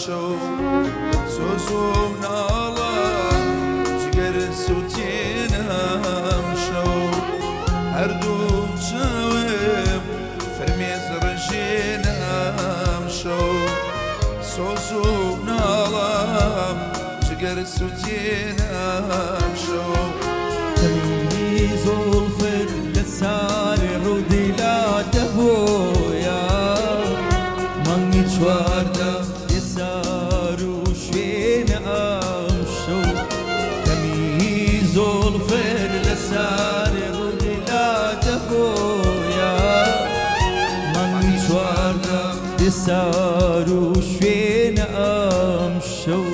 شو سوسو ناڵم جگەر سووتێنم شەو هەردوو چاوم فەرمێز ڕژێنم شەو سۆزو ناڵم جگەر سووتێنم شەو تەمیز و زولفت لەسار ڕوودیلا دەبۆیە مانگی چواردە ئێسار و شوێنە ئەم شەو تەمیز و زولفت لەسار ڕوودیلا دەبۆیە مانگی چواردە ئێسار و شوێنە ئەم شەو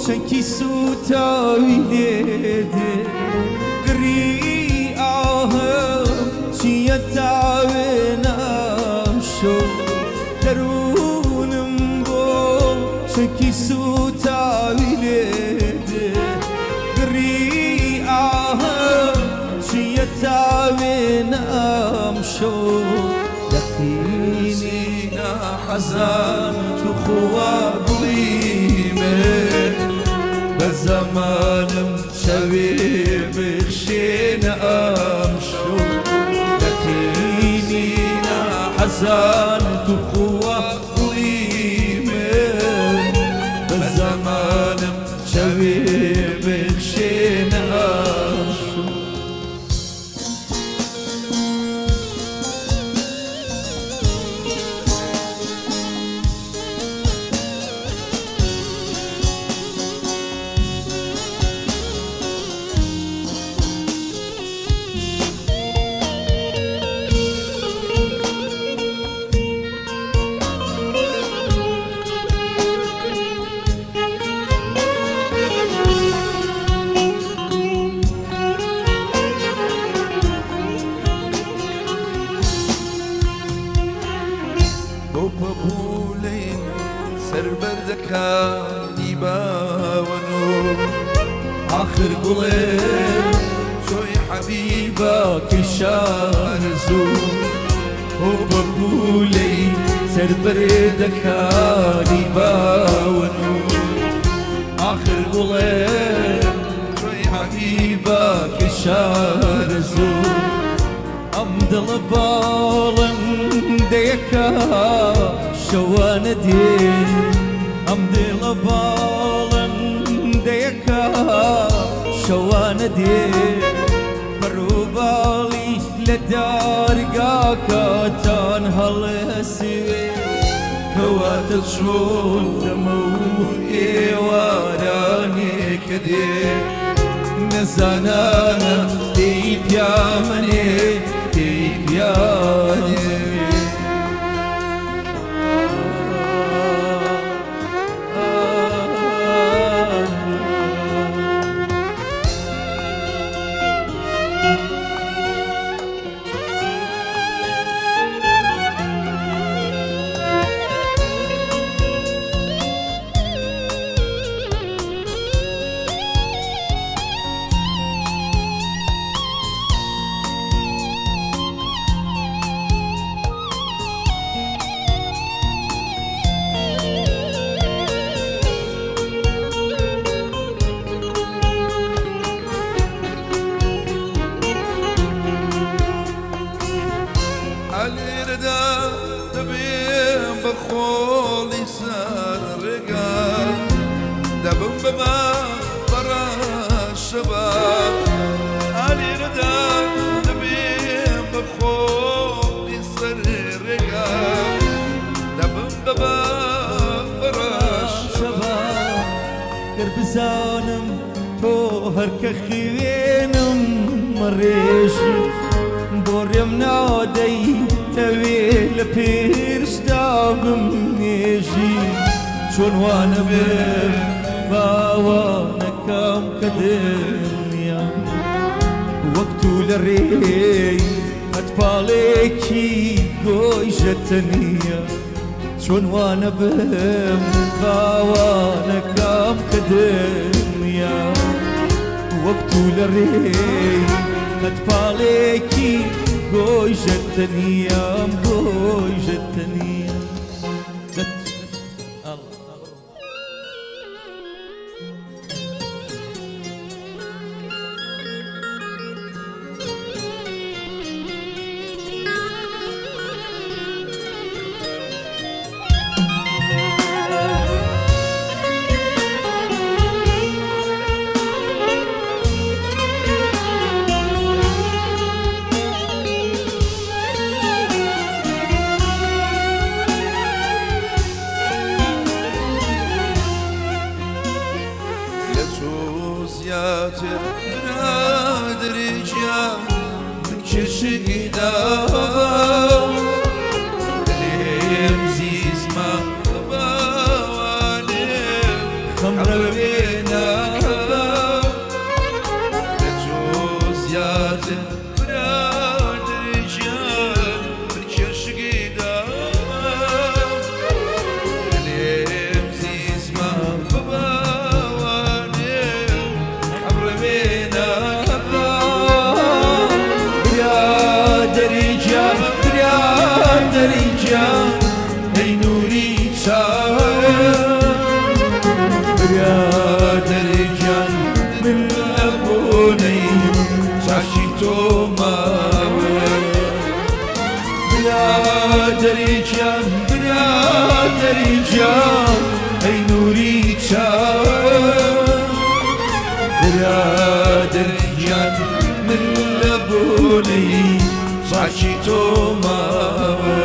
چەکی سوتاوی لێدێ گڕی ئاهەم چییە تاوێنم شەو دەروونم بۆ چەکی سوتاوی لێدێ گڕی ئاهەم چییە تاوێنم شەو دەقینی نەحەزان تو خوا گوڵیمێ زمانم شوی بخشین ام شو لكني حزان تخوى قويمة زمانم شوی بخشین ام شو سربەردەکانی باوەنۆ آخر قڵێ چۆی حەبیبە کشارزوو و بەبولەی سەربەردەکانی باوەنۆ آخر قڵێ چۆی حەبیبە کشارزوو ئەم دڵە باڵندەیەکە شەوانە دێ ئەم دڵە باڵندەیەکە شەوانە دێ بەڕووباڵی لە دارگاکەتان هەڵەسوێ کەواتە چۆن دەمە و ئێوارانێکە دێ نەزانانە دەی پیامەنێ دەی پیانێ عەلێرەدا دەبێم بە خۆڵی سەر ڕێگا دەبم بەما بەڕاشەبا عەلێرەدا دەبێم بە خۆڵی سەر ڕێگا دەبم بەما بەڕاشەبا گەر بزانم تۆ هەرکە خوێنم ڕێژی بۆ ڕێم نادەی تەوێ لە پێرشدا بمێژی چۆن وانە بم باوانەکەم کە دڵنیا وەک تو لە ڕێی قەتپاڵێکی گۆیژەتە نییە چۆن وانە بم باوانەکەم کە دڵنیا وەک تو لە ڕێی قەتپاڵێکی گۆیژەتە نییەم گۆیژەتە نییە زیاتر نادری جان من چشیدا دلیم زیزما باوانم خمر بینا لجو زیاتر نادری جان من چشیدا دلیم زیزما دەریجان ئەی نوری چاوم برادەریجان من لە بۆنەی چاشی تۆ ماوە برادەریجان ئەی نوری چاوم برادەریجان من لە بۆنەی چاشی تۆ ماوە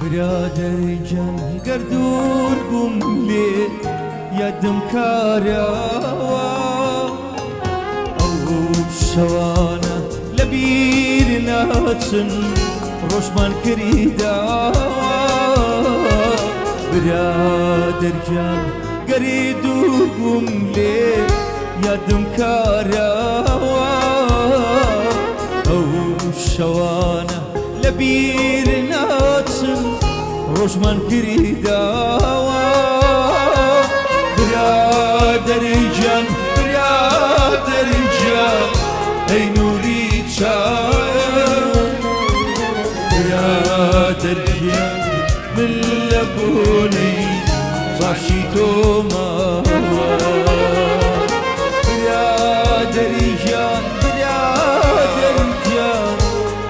برادەریجان گەر دوور بووم لێ یادم کاراوە ئەو شەوانە لە بیر ناچن ڕۆژمان کرداوە برادەریجان گەری دوور بووم لێ یادم کاراوە ئەو شەوانە لە بیر ناچن ڕۆژمان کرداوە برادەریجان ئەی نوری چاوم برادەریجان من لە بۆنەی چاشی تۆ ماوە برادەریجان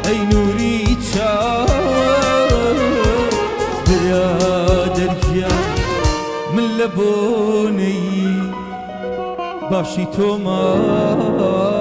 ئەی نوری چاوم برادەریجان من لە بۆنەی باشی تۆ ماوە